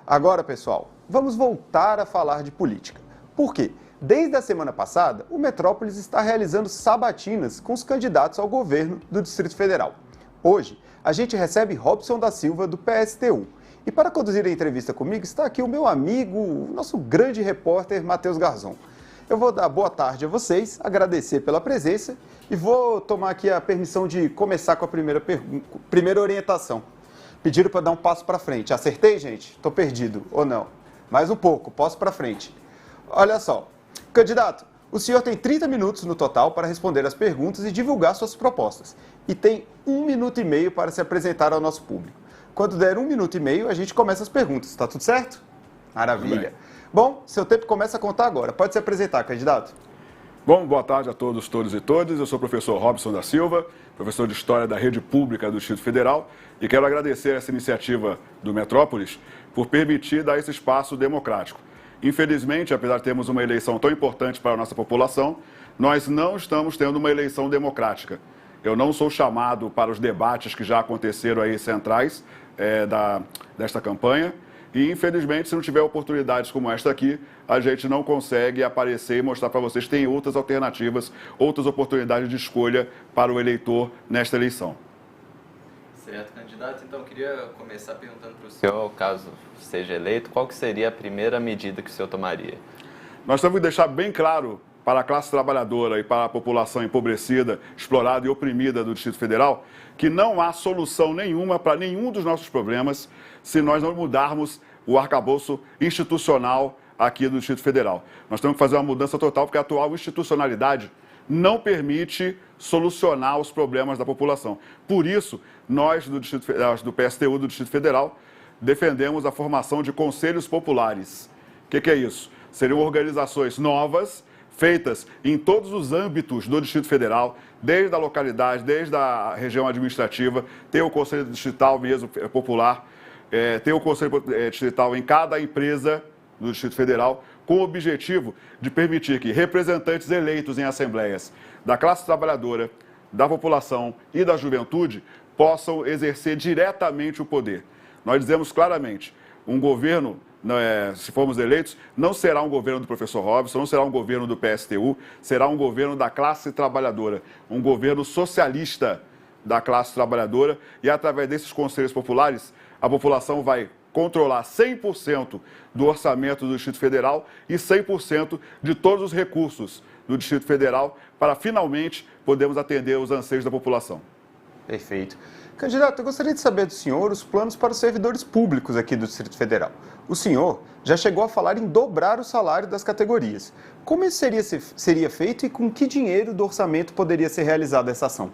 Agora, pessoal, vamos voltar a falar de política. Por quê? Desde a semana passada, o Metrópolis está realizando sabatinas com os candidatos ao governo do Distrito Federal. Hoje, a gente recebe Robson da Silva, do PSTU. E para conduzir a entrevista comigo está aqui o meu amigo, o nosso grande repórter, Matheus Garzon. Eu vou dar boa tarde a vocês, agradecer pela presença e vou tomar aqui a permissão de começar com a primeira orientação. Pediram para dar um passo para frente. Acertei, gente? Estou perdido, ou não? Mais um pouco, passo para frente. Olha só, candidato, o senhor tem 30 minutos no total para responder as perguntas e divulgar suas propostas. E tem 1 minuto e meio para se apresentar ao nosso público. Quando der 1 minuto e meio, a gente começa as perguntas. Está tudo certo? Maravilha. Bom, seu tempo começa a contar agora. Pode se apresentar, candidato. Bom, boa tarde a todos e todas. Eu sou o professor Robson da Silva, professor de História da Rede Pública do Distrito Federal, e quero agradecer essa iniciativa do Metrópolis por permitir dar esse espaço democrático. Infelizmente, apesar de termos uma eleição tão importante para a nossa população, nós não estamos tendo uma eleição democrática. Eu não sou chamado para os debates que já aconteceram aí centrais desta campanha. E, infelizmente, se não tiver oportunidades como esta aqui, a gente não consegue aparecer e mostrar para vocês que tem outras alternativas, outras oportunidades de escolha para o eleitor nesta eleição. Certo, candidato. Então, eu queria começar perguntando para o senhor, caso seja eleito, qual que seria a primeira medida que o senhor tomaria? Nós temos que deixar bem claro para a classe trabalhadora e para a população empobrecida, explorada e oprimida do Distrito Federal, que não há solução nenhuma para nenhum dos nossos problemas se nós não mudarmos o arcabouço institucional aqui do Distrito Federal. Nós temos que fazer uma mudança total, porque a atual institucionalidade não permite solucionar os problemas da população. Por isso, nós do PSTU do Distrito Federal defendemos a formação de conselhos populares. O que é isso? Seriam organizações novas, feitas em todos os âmbitos do Distrito Federal, desde a localidade, desde a região administrativa, tem o Conselho Distrital mesmo, popular, tem o Conselho Distrital em cada empresa do Distrito Federal, com o objetivo de permitir que representantes eleitos em assembleias da classe trabalhadora, da população e da juventude possam exercer diretamente o poder. Nós dizemos claramente, um governo, se formos eleitos, não será um governo do professor Robson, não será um governo do PSTU, será um governo da classe trabalhadora, um governo socialista da classe trabalhadora, e através desses conselhos populares, a população vai controlar 100% do orçamento do Distrito Federal e 100% de todos os recursos do Distrito Federal para finalmente podermos atender os anseios da população. Perfeito. Candidato, eu gostaria de saber do senhor os planos para os servidores públicos aqui do Distrito Federal. O senhor já chegou a falar em dobrar o salário das categorias. Como isso seria feito e com que dinheiro do orçamento poderia ser realizada essa ação?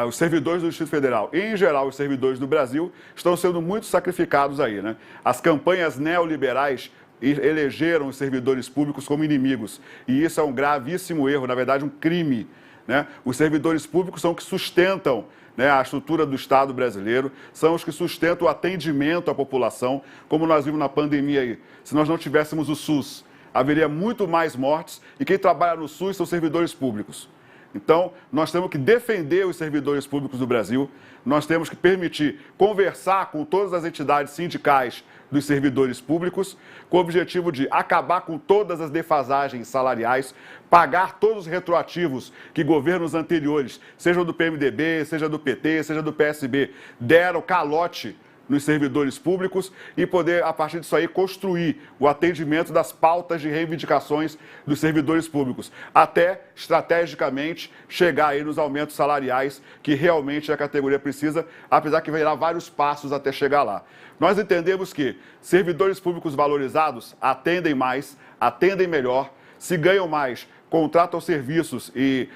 Os servidores do Distrito Federal, e em geral os servidores do Brasil, estão sendo muito sacrificados aí, né? As campanhas neoliberais elegeram os servidores públicos como inimigos. E isso é um gravíssimo erro, na verdade um crime, né? Os servidores públicos são os que sustentam, né, a estrutura do Estado brasileiro, são os que sustentam o atendimento à população, como nós vimos na pandemia aí. Se nós não tivéssemos o SUS, haveria muito mais mortes, e quem trabalha no SUS são servidores públicos. Então, nós temos que defender os servidores públicos do Brasil, nós temos que permitir conversar com todas as entidades sindicais dos servidores públicos, com o objetivo de acabar com todas as defasagens salariais, pagar todos os retroativos que governos anteriores, seja do PMDB, seja do PT, seja do PSB, deram calote nos servidores públicos e poder, a partir disso aí, construir o atendimento das pautas de reivindicações dos servidores públicos, até, estrategicamente, chegar aí nos aumentos salariais que realmente a categoria precisa, apesar que haverá vários passos até chegar lá. Nós entendemos que servidores públicos valorizados atendem mais, atendem melhor, se ganham mais, contratam serviços e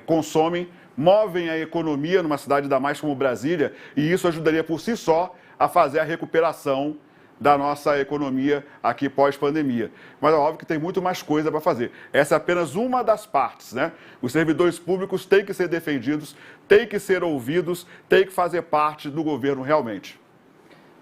consomem, movem a economia numa cidade ainda mais como Brasília, e isso ajudaria por si só a fazer a recuperação da nossa economia aqui pós-pandemia. Mas é óbvio que tem muito mais coisa para fazer. Essa é apenas uma das partes, né? Os servidores públicos têm que ser defendidos, têm que ser ouvidos, têm que fazer parte do governo realmente.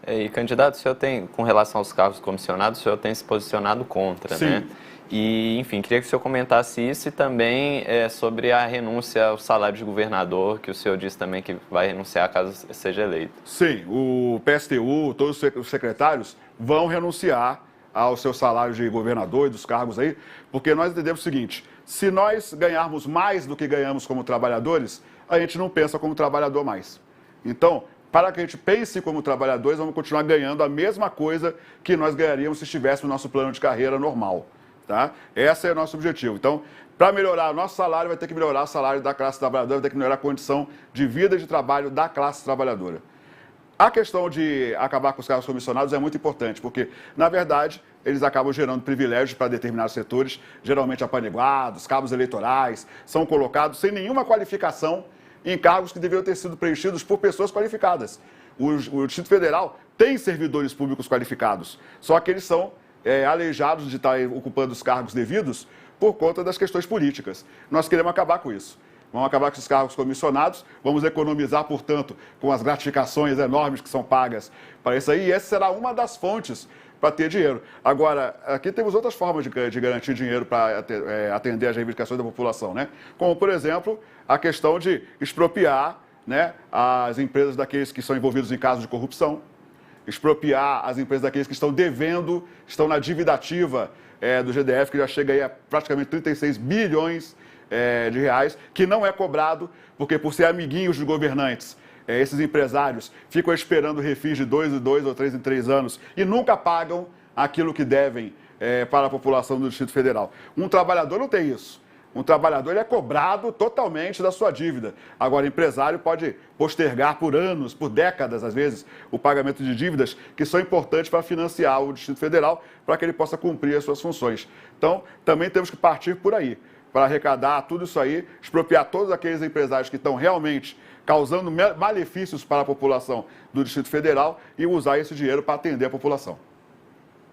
E, candidato, o senhor tem, com relação aos cargos comissionados, o senhor tem se posicionado contra, Sim. né? E, enfim, queria que o senhor comentasse isso e também sobre a renúncia ao salário de governador, que o senhor disse também que vai renunciar caso seja eleito. Sim, o PSTU, todos os secretários vão renunciar ao seu salário de governador e dos cargos aí, porque nós entendemos o seguinte: se nós ganharmos mais do que ganhamos como trabalhadores, a gente não pensa como trabalhador mais. Então, para que a gente pense como trabalhadores, vamos continuar ganhando a mesma coisa que nós ganharíamos se estivéssemos no nosso plano de carreira normal. Tá? Esse é o nosso objetivo. Então, para melhorar o nosso salário, vai ter que melhorar o salário da classe trabalhadora, vai ter que melhorar a condição de vida e de trabalho da classe trabalhadora. A questão de acabar com os cargos comissionados é muito importante, porque, na verdade, eles acabam gerando privilégios para determinados setores, geralmente apaniguados, cabos eleitorais, são colocados sem nenhuma qualificação em cargos que deveriam ter sido preenchidos por pessoas qualificadas. O Distrito Federal tem servidores públicos qualificados, só que eles são aleijados de estar ocupando os cargos devidos por conta das questões políticas. Nós queremos acabar com isso. Vamos acabar com esses cargos comissionados, vamos economizar, portanto, com as gratificações enormes que são pagas para isso aí, e essa será uma das fontes para ter dinheiro. Agora, aqui temos outras formas de garantir dinheiro para atender às reivindicações da população, né? Como, por exemplo, a questão de expropriar, né, as empresas daqueles que são envolvidos em casos de corrupção, expropriar as empresas daqueles que estão devendo, estão na dívida ativa do GDF, que já chega aí a praticamente 36 bilhões de reais, que não é cobrado, porque por ser amiguinhos dos governantes, esses empresários ficam esperando refis de 2 em 2 ou 3 em 3 anos e nunca pagam aquilo que devem para a população do Distrito Federal. Um trabalhador não tem isso. Um trabalhador ele é cobrado totalmente da sua dívida. Agora, o empresário pode postergar por anos, por décadas, às vezes, o pagamento de dívidas que são importantes para financiar o Distrito Federal, para que ele possa cumprir as suas funções. Então, também temos que partir por aí, para arrecadar tudo isso aí, expropriar todos aqueles empresários que estão realmente causando malefícios para a população do Distrito Federal e usar esse dinheiro para atender a população.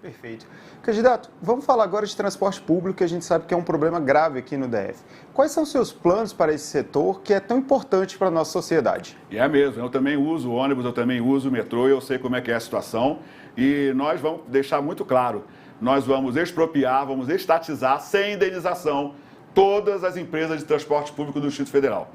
Perfeito. Candidato, vamos falar agora de transporte público, que a gente sabe que é um problema grave aqui no DF. Quais são os seus planos para esse setor, que é tão importante para a nossa sociedade? E é mesmo, eu também uso ônibus, eu também uso o metrô, eu sei como é que é a situação. E nós vamos deixar muito claro, nós vamos expropriar, vamos estatizar, sem indenização, todas as empresas de transporte público do Distrito Federal.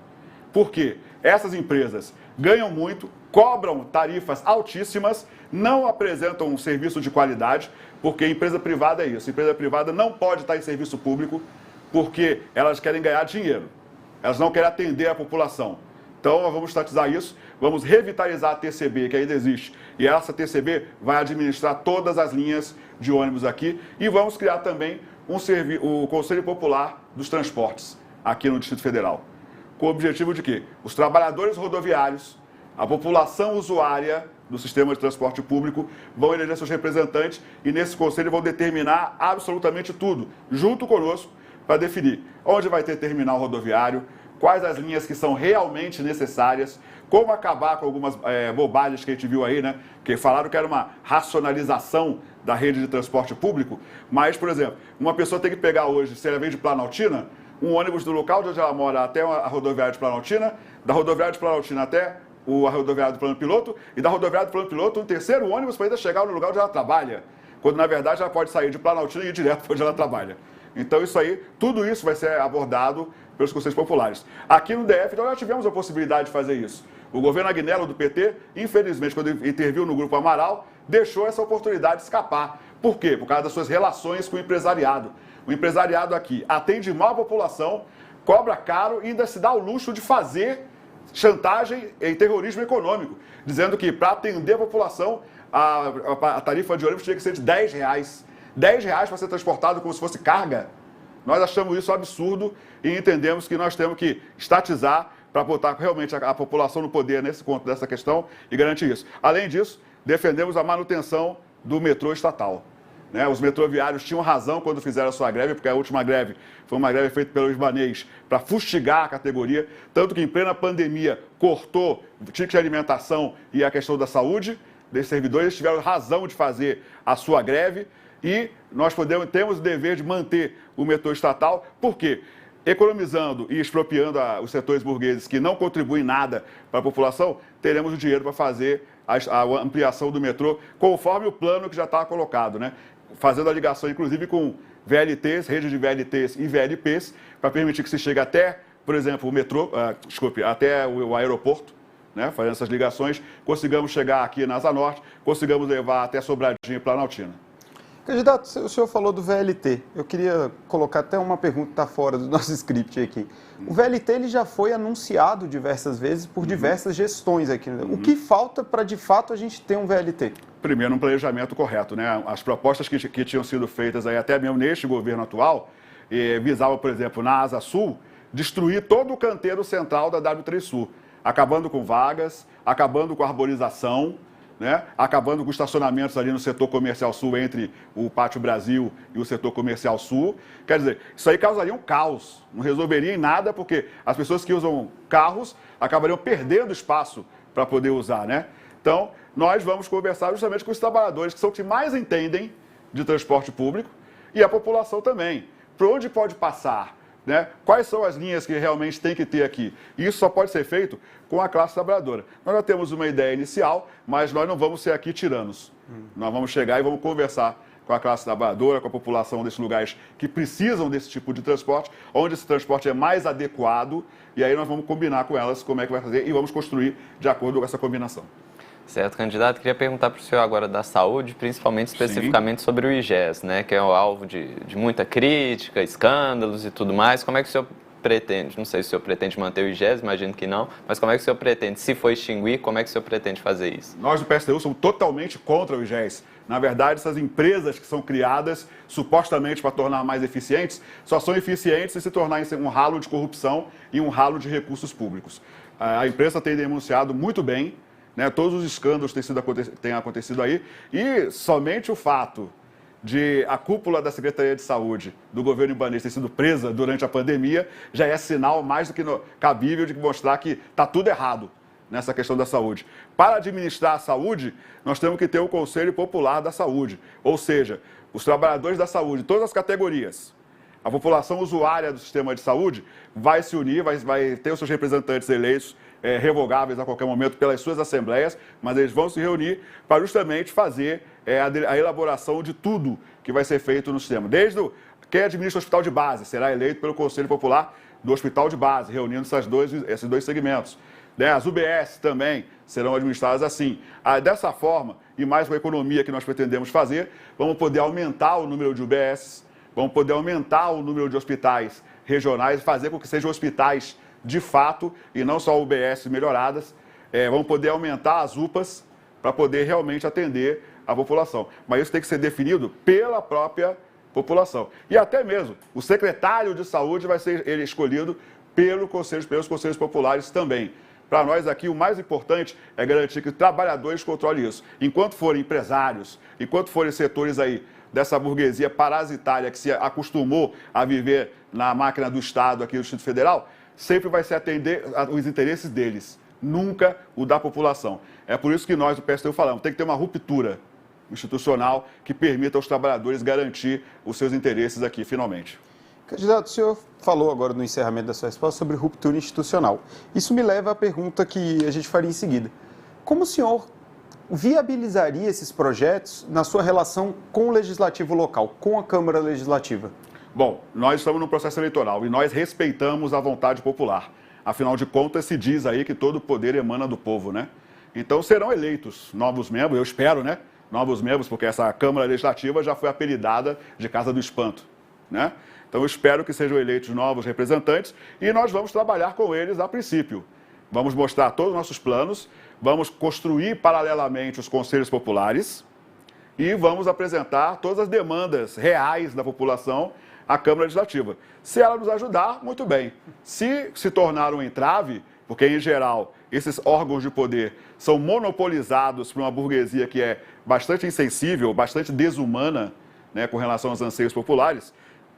Por quê? Essas empresas ganham muito, cobram tarifas altíssimas, não apresentam um serviço de qualidade, porque empresa privada é isso. Empresa privada não pode estar em serviço público porque elas querem ganhar dinheiro. Elas não querem atender a população. Então, nós vamos estatizar isso, vamos revitalizar a TCB, que ainda existe. E essa TCB vai administrar todas as linhas de ônibus aqui. E vamos criar também o Conselho Popular dos Transportes, aqui no Distrito Federal. Com o objetivo de que os trabalhadores rodoviários, a população usuária do sistema de transporte público vão eleger seus representantes e nesse conselho vão determinar absolutamente tudo, junto conosco, para definir onde vai ter terminal rodoviário, quais as linhas que são realmente necessárias, como acabar com algumas bobagens que a gente viu aí, né? Que falaram que era uma racionalização da rede de transporte público, mas, por exemplo, uma pessoa tem que pegar hoje, se ela vem de Planaltina, um ônibus do local de onde ela mora até a rodoviária de Planaltina, da rodoviária de Planaltina até a rodoviária do Plano Piloto, e da rodoviária do Plano Piloto um terceiro ônibus para ainda chegar no lugar onde ela trabalha, quando na verdade ela pode sair de Planaltina e ir direto para onde ela trabalha. Então isso aí, tudo isso vai ser abordado pelos conselhos populares. Aqui no DF, nós já tivemos a possibilidade de fazer isso. O governo Agnello do PT, infelizmente, quando interviu no Grupo Amaral, deixou essa oportunidade escapar. Por quê? Por causa das suas relações com o empresariado. O empresariado aqui atende mal a população, cobra caro e ainda se dá o luxo de fazer chantagem e terrorismo econômico, dizendo que para atender a população, a tarifa de ônibus tinha que ser de R$10. R$10 para ser transportado como se fosse carga. Nós achamos isso um absurdo e entendemos que nós temos que estatizar para botar realmente a população no poder nesse ponto dessa questão e garantir isso. Além disso, defendemos a manutenção do metrô estatal. Os metroviários tinham razão quando fizeram a sua greve, porque a última greve foi uma greve feita pelo Ibanez para fustigar a categoria, tanto que em plena pandemia cortou o ticket de alimentação e a questão da saúde desses servidores, eles tiveram razão de fazer a sua greve e nós temos o dever de manter o metrô estatal, por quê? Economizando e expropriando os setores burgueses que não contribuem nada para a população, teremos o dinheiro para fazer a ampliação do metrô, conforme o plano que já está colocado, né? fazendo a ligação, inclusive, com VLTs, rede de VLTs e VLPs, para permitir que se chegue até, por exemplo, o metrô, até o aeroporto, né, fazendo essas ligações, consigamos chegar aqui na Asa Norte, consigamos levar até Sobradinho e Planaltina. Candidato, o senhor falou do VLT. Eu queria colocar até uma pergunta que está fora do nosso script aqui. O VLT ele já foi anunciado diversas vezes por diversas gestões aqui. O que falta para, de fato, a gente ter um VLT? Primeiro, um planejamento correto, né? As propostas que tinham sido feitas aí, até mesmo neste governo atual, visavam, por exemplo, na Asa Sul, destruir todo o canteiro central da W3 Sul, acabando com vagas, acabando com a arborização, né? Acabando com estacionamentos ali no setor comercial sul, entre o Pátio Brasil e o setor comercial sul. Quer dizer, isso aí causaria um caos, não resolveria em nada, porque as pessoas que usam carros acabariam perdendo espaço para poder usar, né? Então, nós vamos conversar justamente com os trabalhadores, que são os que mais entendem de transporte público, e a população também. Por onde pode passar? Né? Quais são as linhas que realmente tem que ter aqui? E isso só pode ser feito com a classe trabalhadora. Nós já temos uma ideia inicial, mas nós não vamos ser aqui tiranos. Nós vamos chegar e vamos conversar com a classe trabalhadora, com a população desses lugares que precisam desse tipo de transporte, onde esse transporte é mais adequado, e aí nós vamos combinar com elas como é que vai fazer e vamos construir de acordo com essa combinação. Certo, candidato. Queria perguntar para o senhor agora da saúde, principalmente, especificamente sobre o IGES, né, que é o alvo de muita crítica, escândalos e tudo mais. Como é que o senhor pretende, não sei se o senhor pretende manter o IGES, imagino que não, mas como é que o senhor pretende, se for extinguir, como é que o senhor pretende fazer isso? Nós do PSTU somos totalmente contra o IGES. Na verdade, essas empresas que são criadas supostamente para tornar mais eficientes, só são eficientes se tornarem um ralo de corrupção e um ralo de recursos públicos. A empresa tem denunciado muito bem, né, todos os escândalos têm acontecido aí, e somente o fato de a cúpula da Secretaria de Saúde do governo ibanês ter sido presa durante a pandemia já é sinal mais do que cabível de mostrar que está tudo errado nessa questão da saúde. Para administrar a saúde, nós temos que ter o Conselho Popular da Saúde, ou seja, os trabalhadores da saúde, todas as categorias. A população usuária do sistema de saúde vai se unir, vai ter os seus representantes eleitos, revogáveis a qualquer momento pelas suas assembleias, mas eles vão se reunir para justamente fazer a elaboração de tudo que vai ser feito no sistema. Desde quem administra o hospital de base será eleito pelo Conselho Popular do Hospital de Base, reunindo esses dois segmentos. As UBS também serão administradas assim. Dessa forma, e mais com a economia que nós pretendemos fazer, vamos poder aumentar o número de UBS, vamos poder aumentar o número de hospitais regionais e fazer com que sejam hospitais de fato, e não só UBS melhoradas, vão poder aumentar as UPAs para poder realmente atender a população. Mas isso tem que ser definido pela própria população. E até mesmo o secretário de saúde vai ser ele escolhido pelos conselhos populares também. Para nós aqui, o mais importante é garantir que os trabalhadores controlem isso. Enquanto forem empresários, enquanto forem setores aí dessa burguesia parasitária que se acostumou a viver na máquina do Estado aqui do Distrito Federal, sempre vai se atender os interesses deles, nunca o da população. É por isso que nós do PSTU falamos, tem que ter uma ruptura institucional que permita aos trabalhadores garantir os seus interesses aqui, finalmente. Candidato, o senhor falou agora no encerramento da sua resposta sobre ruptura institucional. Isso me leva à pergunta que a gente faria em seguida. Como o senhor viabilizaria esses projetos na sua relação com o Legislativo local, com a Câmara Legislativa? Bom, nós estamos no processo eleitoral e nós respeitamos a vontade popular. Afinal de contas, se diz aí que todo o poder emana do povo, né? Então serão eleitos novos membros, eu espero, né? Novos membros, porque essa Câmara Legislativa já foi apelidada de Casa do Espanto, né? Então eu espero que sejam eleitos novos representantes e nós vamos trabalhar com eles a princípio. Vamos mostrar todos os nossos planos, vamos construir paralelamente os conselhos populares e vamos apresentar todas as demandas reais da população à Câmara Legislativa. Se ela nos ajudar, muito bem. Se tornar um entrave, porque em geral esses órgãos de poder são monopolizados por uma burguesia que é bastante insensível, bastante desumana, né, com relação aos anseios populares,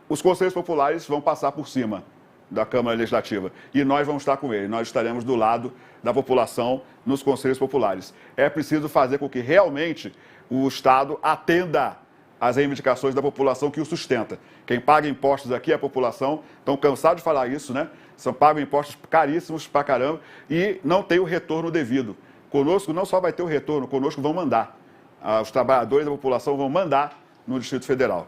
os conselhos populares vão passar por cima da Câmara Legislativa e nós vamos estar com eles, nós estaremos do lado da população nos conselhos populares. É preciso fazer com que realmente o Estado atenda às reivindicações da população que o sustenta. Quem paga impostos aqui é a população, estão cansados de falar isso, né? Pagam impostos caríssimos pra caramba e não tem o retorno devido. Conosco não só vai ter o retorno, conosco vão mandar. Os trabalhadores da população vão mandar no Distrito Federal.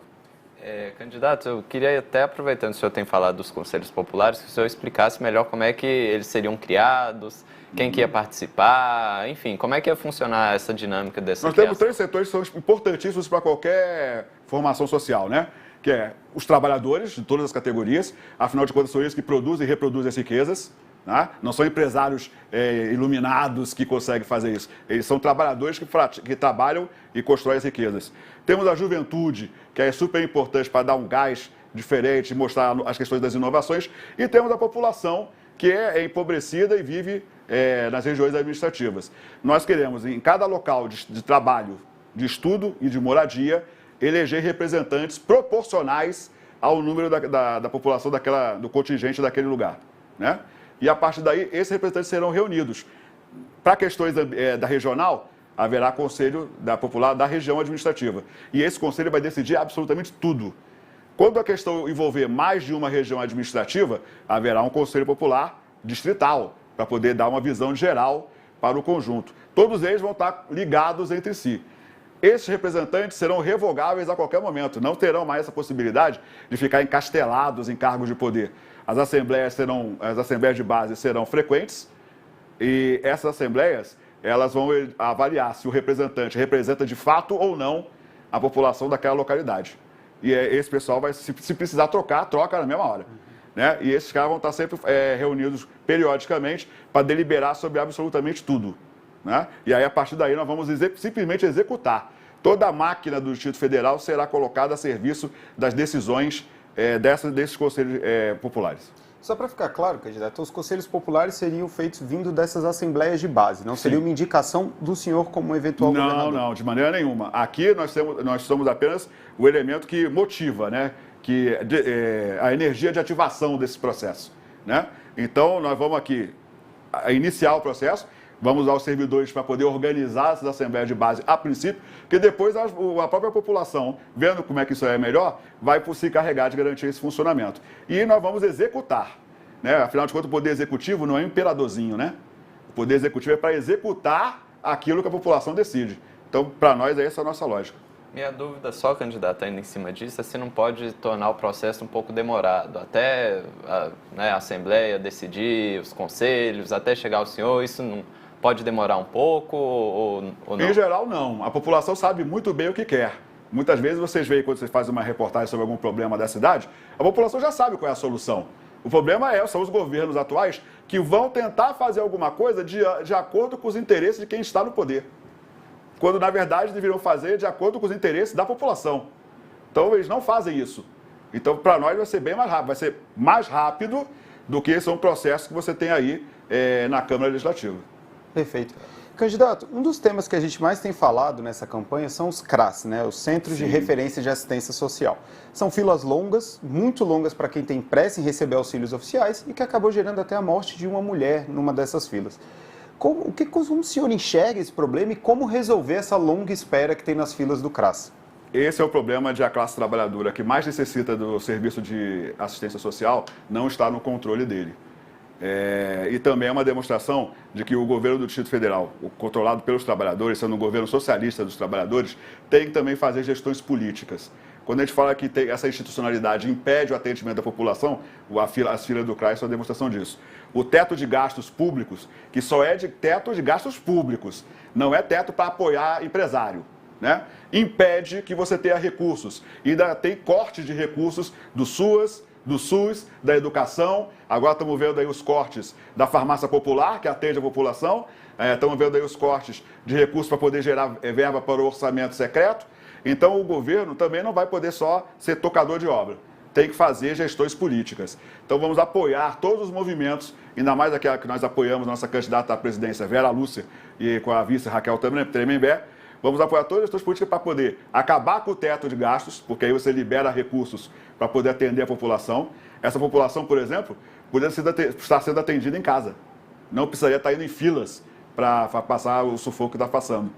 Candidato, eu queria até, aproveitando que o senhor tem falado dos conselhos populares, que o senhor explicasse melhor como é que eles seriam criados, quem que ia participar, enfim, como é que ia funcionar essa dinâmica dessa Nós criação? temos 3 setores que são importantíssimos para qualquer formação social, né? Que é os trabalhadores de todas as categorias, afinal de contas são eles que produzem e reproduzem as riquezas, né? Não são empresários iluminados que conseguem fazer isso, eles são trabalhadores que trabalham e constroem as riquezas. Temos a juventude, que é super importante para dar um gás diferente, mostrar as questões das inovações, e temos a população, que é empobrecida e vive nas regiões administrativas. Nós queremos, em cada local de trabalho, de estudo e de moradia, eleger representantes proporcionais ao número da população do contingente daquele lugar, né? E a partir daí, esses representantes serão reunidos. Para questões da regional, haverá conselho da popular da região administrativa. E esse conselho vai decidir absolutamente tudo. Quando a questão envolver mais de uma região administrativa, haverá um conselho popular distrital, para poder dar uma visão geral para o conjunto. Todos eles vão estar ligados entre si. Esses representantes serão revogáveis a qualquer momento, não terão mais essa possibilidade de ficar encastelados em cargos de poder. As assembleias de base serão frequentes e essas assembleias elas vão avaliar se o representante representa de fato ou não a população daquela localidade. E esse pessoal vai, se precisar trocar, troca na mesma hora, né? E esses caras vão estar sempre reunidos periodicamente para deliberar sobre absolutamente tudo, né? E aí, a partir daí, nós vamos simplesmente executar. Toda a máquina do Distrito Federal será colocada a serviço das decisões desses conselhos populares. Só para ficar claro, candidato, os conselhos populares seriam feitos vindo dessas assembleias de base, não seria uma indicação do senhor como eventual governador? Não, de maneira nenhuma. Aqui nós somos apenas o elemento que motiva, né? A energia de ativação desse processo, né? Então, nós vamos aqui iniciar o processo, vamos usar os servidores para poder organizar essas assembleias de base a princípio, porque depois a própria população, vendo como é que isso é melhor, vai se encarregar de garantir esse funcionamento. E nós vamos executar, né? Afinal de contas, o poder executivo não é um imperadorzinho, né? O poder executivo é para executar aquilo que a população decide. Então, para nós, essa é a nossa lógica. Minha dúvida só, candidato, ainda em cima disso, é se não pode tornar o processo um pouco demorado, até a Assembleia decidir, os conselhos, até chegar ao senhor, isso não pode demorar um pouco ou não? Em geral, não. A população sabe muito bem o que quer. Muitas vezes vocês veem, quando vocês fazem uma reportagem sobre algum problema da cidade, a população já sabe qual é a solução. O problema são os governos atuais que vão tentar fazer alguma coisa de acordo com os interesses de quem está no poder, quando, na verdade, deveriam fazer de acordo com os interesses da população. Então, eles não fazem isso. Então, para nós, vai ser bem mais rápido. Vai ser mais rápido do que são processos que você tem aí na Câmara Legislativa. Perfeito. Candidato, um dos temas que a gente mais tem falado nessa campanha são os CRAS, né? Os Centros de Referência de Assistência Social. São filas longas, muito longas para quem tem pressa em receber auxílios oficiais e que acabou gerando até a morte de uma mulher numa dessas filas. Como o senhor enxerga esse problema e como resolver essa longa espera que tem nas filas do CRAS? Esse é o problema de a classe trabalhadora que mais necessita do serviço de assistência social não está no controle dele. E também é uma demonstração de que o governo do Distrito Federal, controlado pelos trabalhadores, sendo um governo socialista dos trabalhadores, tem que também fazer gestões políticas. Quando a gente fala que essa institucionalidade impede o atendimento da população, as filas do CRAS são uma demonstração disso. O teto de gastos públicos, que só é de teto de gastos públicos, não é teto para apoiar empresário, né? Impede que você tenha recursos. E ainda tem corte de recursos do SUS, da educação. Agora estamos vendo aí os cortes da farmácia popular, que atende a população. Estamos vendo aí os cortes de recursos para poder gerar verba para o orçamento secreto. Então, o governo também não vai poder só ser tocador de obra. Tem que fazer gestões políticas. Então, vamos apoiar todos os movimentos, ainda mais aquela que nós apoiamos, nossa candidata à presidência, Vera Lúcia, e com a vice Raquel Tremembé. Vamos apoiar todas as gestões políticas para poder acabar com o teto de gastos, porque aí você libera recursos para poder atender a população. Essa população, por exemplo, poderia estar sendo atendida em casa. Não precisaria estar indo em filas para passar o sufoco que está passando.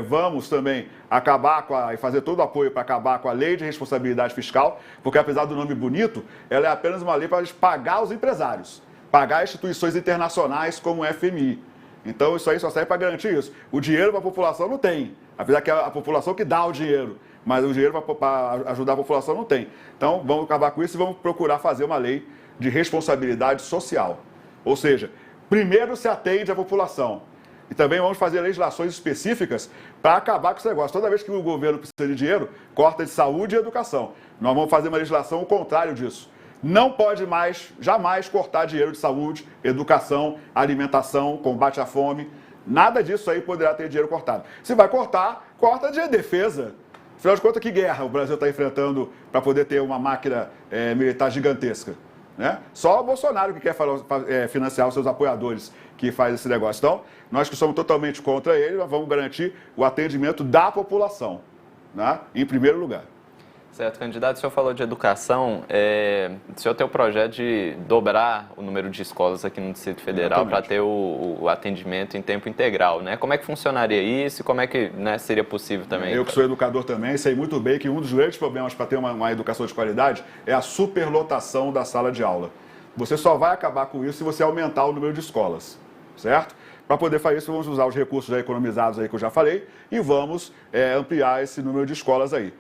Vamos também acabar e fazer todo o apoio para acabar com a lei de responsabilidade fiscal, porque apesar do nome bonito, ela é apenas uma lei para pagar os empresários, pagar instituições internacionais como o FMI. Então isso aí só serve para garantir isso. O dinheiro para a população não tem. Apesar que é a população que dá o dinheiro, mas o dinheiro para ajudar a população não tem. Então, vamos acabar com isso e vamos procurar fazer uma lei de responsabilidade social. Ou seja, primeiro se atende à população. E também vamos fazer legislações específicas para acabar com esse negócio. Toda vez que o governo precisa de dinheiro, corta de saúde e educação. Nós vamos fazer uma legislação ao contrário disso. Não pode mais, jamais, cortar dinheiro de saúde, educação, alimentação, combate à fome. Nada disso aí poderá ter dinheiro cortado. Se vai cortar, corta de defesa. Afinal de contas, que guerra o Brasil está enfrentando para poder ter uma máquina militar gigantesca? Né? Só o Bolsonaro que quer financiar os seus apoiadores que faz esse negócio. Então, nós que somos totalmente contra ele, nós vamos garantir o atendimento da população, né? Em primeiro lugar. Certo, candidato, o senhor falou de educação, o senhor tem o projeto de dobrar o número de escolas aqui no Distrito Federal para ter o atendimento em tempo integral, né? Como é que funcionaria isso e como é que, né, seria possível também? Eu que sou educador também, sei muito bem que um dos grandes problemas para ter uma educação de qualidade é a superlotação da sala de aula. Você só vai acabar com isso se você aumentar o número de escolas, certo? Para poder fazer isso, vamos usar os recursos já economizados aí que eu já falei e vamos ampliar esse número de escolas aí.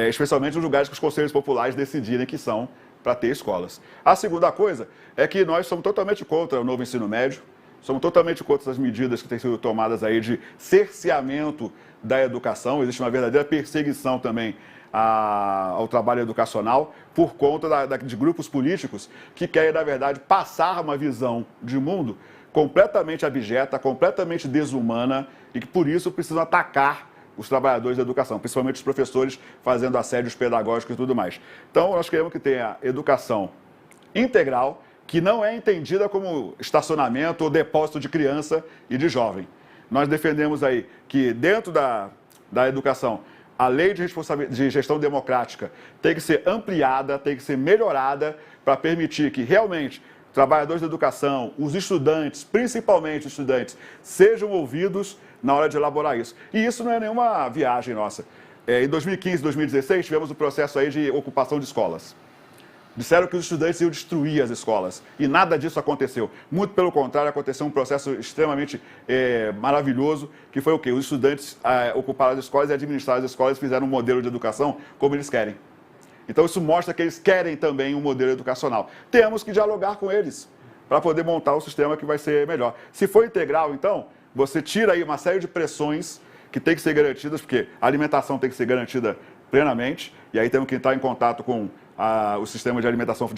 Especialmente nos lugares que os conselhos populares decidirem que são para ter escolas. A segunda coisa é que nós somos totalmente contra o novo ensino médio, somos totalmente contra as medidas que têm sido tomadas aí de cerceamento da educação. Existe uma verdadeira perseguição também ao trabalho educacional por conta de grupos políticos que querem, na verdade, passar uma visão de mundo completamente abjeta, completamente desumana e que, por isso, precisam atacar os trabalhadores da educação, principalmente os professores fazendo assédios pedagógicos e tudo mais. Então, nós queremos que tenha educação integral, que não é entendida como estacionamento ou depósito de criança e de jovem. Nós defendemos aí que dentro da educação, a lei de gestão democrática tem que ser ampliada, tem que ser melhorada para permitir que realmente trabalhadores da educação, os estudantes, principalmente os estudantes, sejam ouvidos na hora de elaborar isso. E isso não é nenhuma viagem nossa. Em 2015, 2016, tivemos um processo aí de ocupação de escolas. Disseram que os estudantes iam destruir as escolas. E nada disso aconteceu. Muito pelo contrário, aconteceu um processo extremamente maravilhoso, que foi o quê? Os estudantes ocuparam as escolas e administraram as escolas e fizeram um modelo de educação como eles querem. Então, isso mostra que eles querem também um modelo educacional. Temos que dialogar com eles para poder montar um sistema que vai ser melhor. Se for integral, então, você tira aí uma série de pressões que tem que ser garantidas, porque a alimentação tem que ser garantida plenamente, e aí temos que entrar em contato com o sistema de alimentação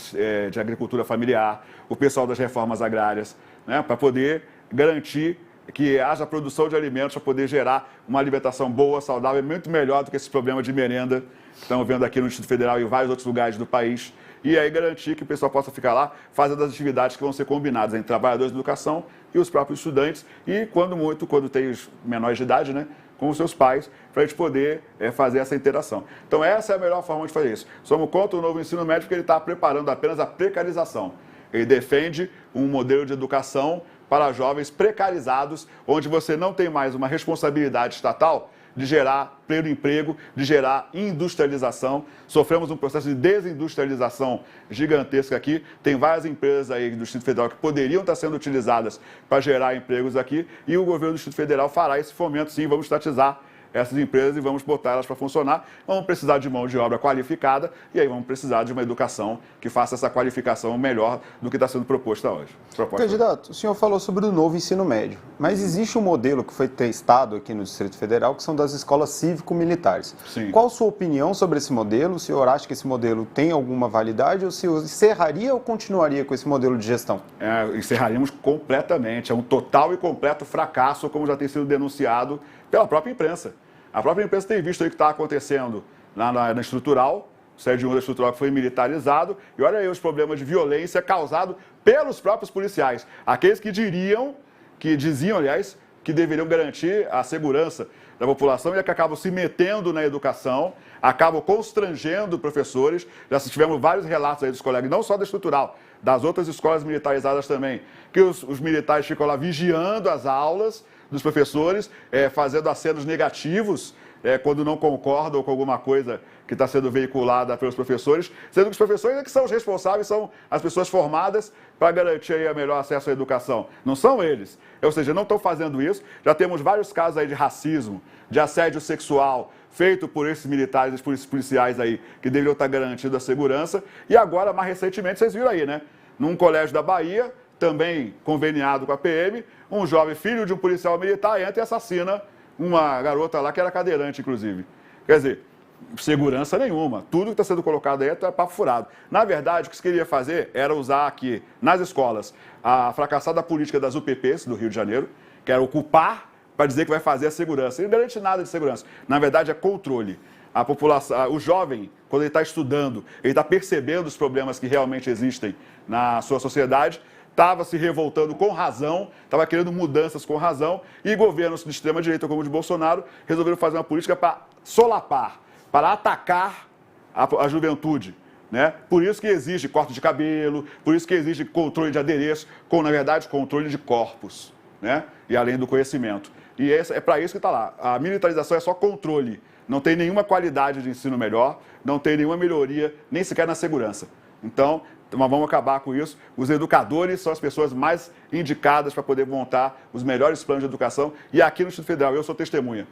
de agricultura familiar, o pessoal das reformas agrárias, né, para poder garantir que haja produção de alimentos para poder gerar uma alimentação boa, saudável, muito melhor do que esse problema de merenda que estamos vendo aqui no Distrito Federal e em vários outros lugares do país. E aí garantir que o pessoal possa ficar lá fazendo as atividades que vão ser combinadas entre trabalhadores de educação e os próprios estudantes e, quando tem os menores de idade, né, com os seus pais, para a gente poder fazer essa interação. Então, essa é a melhor forma de fazer isso. Somos contra o novo ensino médio porque ele está preparando apenas a precarização. Ele defende um modelo de educação para jovens precarizados, onde você não tem mais uma responsabilidade estatal de gerar pleno emprego, de gerar industrialização. Sofremos um processo de desindustrialização gigantesco aqui. Tem várias empresas aí do Distrito Federal que poderiam estar sendo utilizadas para gerar empregos aqui e o governo do Distrito Federal fará esse fomento, sim, vamos estatizar essas empresas e vamos botar elas para funcionar. Vamos precisar de mão de obra qualificada e aí vamos precisar de uma educação que faça essa qualificação melhor do que está sendo proposta hoje. Candidato, o senhor falou sobre o novo ensino médio, mas existe um modelo que foi testado aqui no Distrito Federal, que são das escolas cívico-militares. Sim. Qual a sua opinião sobre esse modelo? O senhor acha que esse modelo tem alguma validade ou se encerraria ou continuaria com esse modelo de gestão? Encerraríamos completamente. É um total e completo fracasso, como já tem sido denunciado pela própria imprensa. A própria imprensa tem visto aí o que está acontecendo lá na estrutural, o sede 1 da estrutural que foi militarizado, e olha aí os problemas de violência causados pelos próprios policiais. Aqueles que diziam, aliás, que deveriam garantir a segurança da população e que acabam se metendo na educação, acabam constrangendo professores. Já tivemos vários relatos aí dos colegas, não só da estrutural, das outras escolas militarizadas também, que os militares ficam lá vigiando as aulas dos professores, fazendo acenos negativos quando não concordam com alguma coisa que está sendo veiculada pelos professores, sendo que os professores é que são os responsáveis, são as pessoas formadas para garantir aí o melhor acesso à educação. Não são eles. Ou seja, não estão fazendo isso. Já temos vários casos aí de racismo, de assédio sexual, feito por esses militares, por esses policiais aí, que deveriam estar garantindo a segurança. E agora, mais recentemente, vocês viram aí, né? Num colégio da Bahia, também conveniado com a PM, um jovem filho de um policial militar entra e assassina uma garota lá que era cadeirante, inclusive. Quer dizer, segurança nenhuma. Tudo que está sendo colocado aí é papo furado. Na verdade, o que se queria fazer era usar aqui, nas escolas, a fracassada política das UPPs do Rio de Janeiro, que era ocupar para dizer que vai fazer a segurança. Ele não garante nada de segurança. Na verdade, é controle. A população, o jovem, quando ele está estudando, ele está percebendo os problemas que realmente existem na sua sociedade, estava se revoltando com razão, estava querendo mudanças com razão, e governos de extrema-direita, como o de Bolsonaro, resolveram fazer uma política para solapar, para atacar a juventude. Né? Por isso que exige corte de cabelo, por isso que exige controle de adereço, na verdade, controle de corpos, né? E além do conhecimento. E é para isso que está lá. A militarização é só controle, não tem nenhuma qualidade de ensino melhor, não tem nenhuma melhoria, nem sequer na segurança. Então, vamos acabar com isso. Os educadores são as pessoas mais indicadas para poder montar os melhores planos de educação. E aqui no Instituto Federal, eu sou testemunha.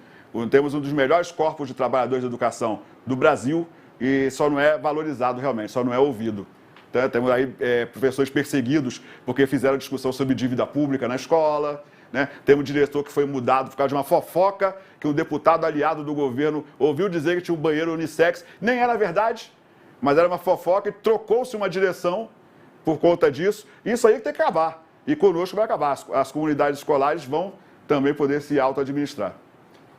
Temos um dos melhores corpos de trabalhadores de educação do Brasil e só não é valorizado realmente, só não é ouvido. Então, temos aí professores perseguidos porque fizeram discussão sobre dívida pública na escola. Né? Temos um diretor que foi mudado por causa de uma fofoca que um deputado aliado do governo ouviu dizer que tinha um banheiro unissex. Nem era verdade, mas era uma fofoca e trocou-se uma direção por conta disso. Isso aí que tem que acabar. E conosco vai acabar. As comunidades escolares vão também poder se auto-administrar.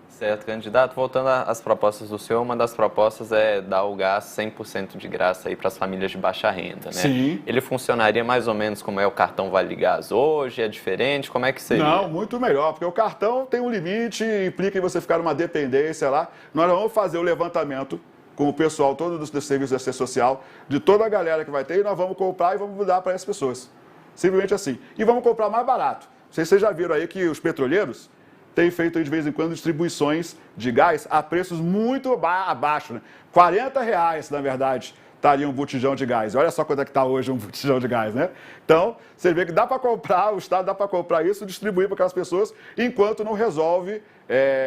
Certo, candidato. Voltando às propostas do senhor, uma das propostas é dar o gás 100% de graça aí para as famílias de baixa renda, né? Sim. Ele funcionaria mais ou menos como é o cartão Vale Gás hoje? É diferente? Como é que seria? Não, muito melhor, porque o cartão tem um limite e implica em você ficar numa dependência lá. Nós vamos fazer o levantamento com o pessoal todo do serviço de assistência social, de toda a galera que vai ter, e nós vamos comprar e vamos dar para essas pessoas. Simplesmente assim. E vamos comprar mais barato. Não sei se vocês já viram aí que os petroleiros têm feito de vez em quando distribuições de gás a preços muito abaixo, né? R$40, na verdade, estaria um botijão de gás. Olha só quanto é que está hoje um botijão de gás, né? Então, você vê que dá para comprar, o Estado dá para comprar isso e distribuir para aquelas pessoas, enquanto não resolve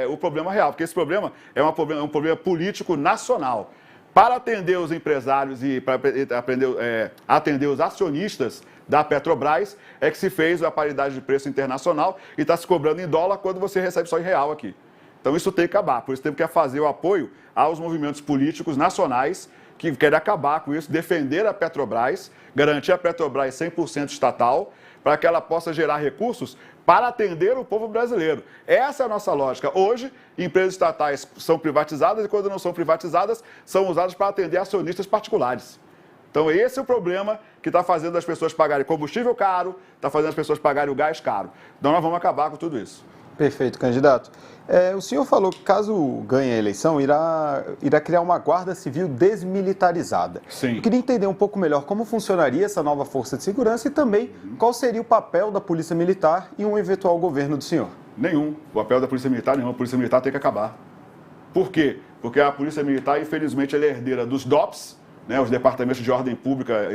o problema real. Porque esse problema é um problema político nacional. Para atender os empresários e para atender os acionistas da Petrobras, é que se fez a paridade de preço internacional e está se cobrando em dólar quando você recebe só em real aqui. Então isso tem que acabar, por isso temos que fazer o apoio aos movimentos políticos nacionais que querem acabar com isso, defender a Petrobras, garantir a Petrobras 100% estatal, para que ela possa gerar recursos para atender o povo brasileiro. Essa é a nossa lógica. Hoje, empresas estatais são privatizadas e quando não são privatizadas, são usadas para atender acionistas particulares. Então, esse é o problema que está fazendo as pessoas pagarem combustível caro, está fazendo as pessoas pagarem o gás caro. Então, nós vamos acabar com tudo isso. Perfeito, candidato. O senhor falou que, caso ganhe a eleição, irá criar uma guarda civil desmilitarizada. Sim. Eu queria entender um pouco melhor como funcionaria essa nova força de segurança e também qual seria o papel da Polícia Militar em um eventual governo do senhor. Nenhum. O papel da Polícia Militar, nenhum. A Polícia Militar tem que acabar. Por quê? Porque a Polícia Militar, infelizmente, ela é herdeira dos DOPS, né, os Departamentos de Ordem Pública,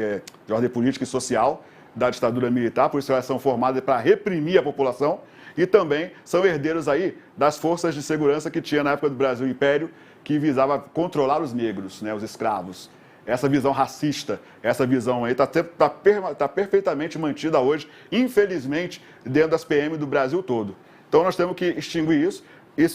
de Ordem Política e Social da ditadura militar, por isso elas são formadas para reprimir a população, e também são herdeiros aí das forças de segurança que tinha na época do Brasil Império, que visava controlar os negros, né, os escravos. Essa visão racista, essa visão aí está perfeitamente mantida hoje, infelizmente, dentro das PM do Brasil todo. Então nós temos que extinguir isso.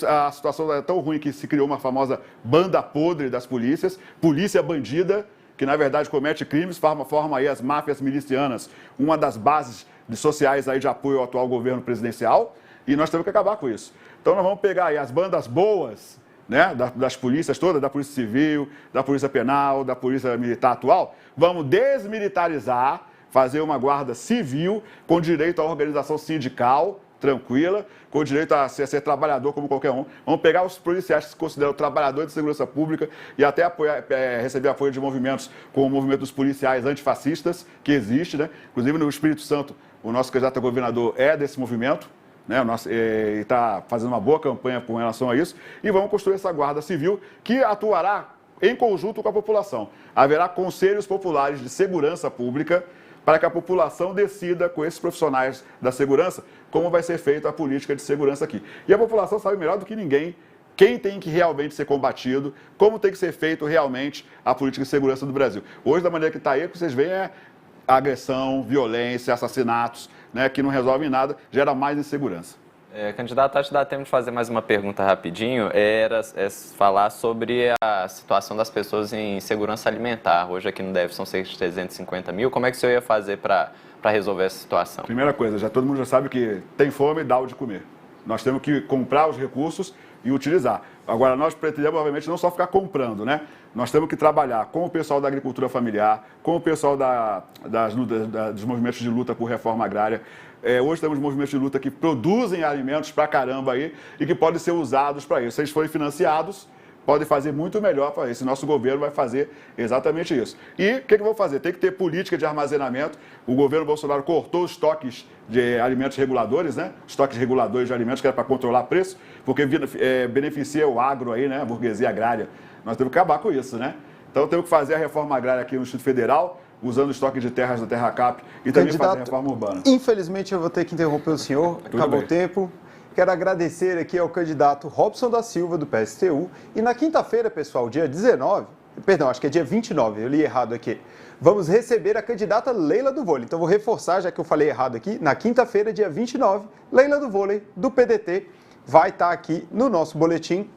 A situação é tão ruim que se criou uma famosa banda podre das polícias, polícia bandida, que na verdade comete crimes, forma aí as máfias milicianas, uma das bases sociais aí de apoio ao atual governo presidencial, e nós temos que acabar com isso. Então nós vamos pegar aí as bandas boas, né, das polícias todas, da Polícia Civil, da Polícia Penal, da Polícia Militar atual, vamos desmilitarizar, fazer uma guarda civil com direito à organização sindical, tranquila, com direito a ser trabalhador como qualquer um. Vamos pegar os policiais que se consideram trabalhadores de segurança pública e até receber apoio de movimentos como o movimento dos policiais antifascistas, que existe, né? Inclusive no Espírito Santo, o nosso candidato a governador é desse movimento, né, e está fazendo uma boa campanha com relação a isso, e vamos construir essa Guarda Civil que atuará em conjunto com a população. Haverá conselhos populares de segurança pública para que a população decida com esses profissionais da segurança como vai ser feita a política de segurança aqui. E a população sabe melhor do que ninguém quem tem que realmente ser combatido, como tem que ser feito realmente a política de segurança do Brasil. Hoje, da maneira que está aí, o que vocês veem é agressão, violência, assassinatos, né, que não resolvem nada, gera mais insegurança. Candidato, acho que dá tempo de fazer mais uma pergunta rapidinho, falar sobre a situação das pessoas em segurança alimentar. Hoje aqui no DF são cerca de 350 mil, como é que o senhor ia fazer para resolver essa situação? Primeira coisa, todo mundo já sabe que tem fome, dá o de comer. Nós temos que comprar os recursos e utilizar. Agora, nós pretendemos, obviamente, não só ficar comprando, né? Nós temos que trabalhar com o pessoal da agricultura familiar, com o pessoal dos movimentos de luta por reforma agrária. Hoje temos movimentos de luta que produzem alimentos pra caramba aí e que podem ser usados para isso. Se eles forem financiados, podem fazer muito melhor para isso. Nosso governo vai fazer exatamente isso. E o que eu vou fazer? Tem que ter política de armazenamento. O governo Bolsonaro cortou os estoques de alimentos reguladores, né? Estoques reguladores de alimentos, que era para controlar preço, porque beneficia o agro aí, né? A burguesia agrária. Nós temos que acabar com isso, né? Então temos que fazer a reforma agrária aqui no Distrito Federal, usando o estoque de terras da TerraCap e também fazer a reforma urbana. Infelizmente eu vou ter que interromper o senhor, acabou o tempo. Quero agradecer aqui ao candidato Robson da Silva, do PSTU. E na quinta-feira, pessoal, dia 19, perdão, acho que é dia 29, eu li errado aqui, vamos receber a candidata Leila do Vôlei. Então vou reforçar, já que eu falei errado aqui, na quinta-feira, dia 29, Leila do Vôlei, do PDT, vai estar aqui no nosso boletim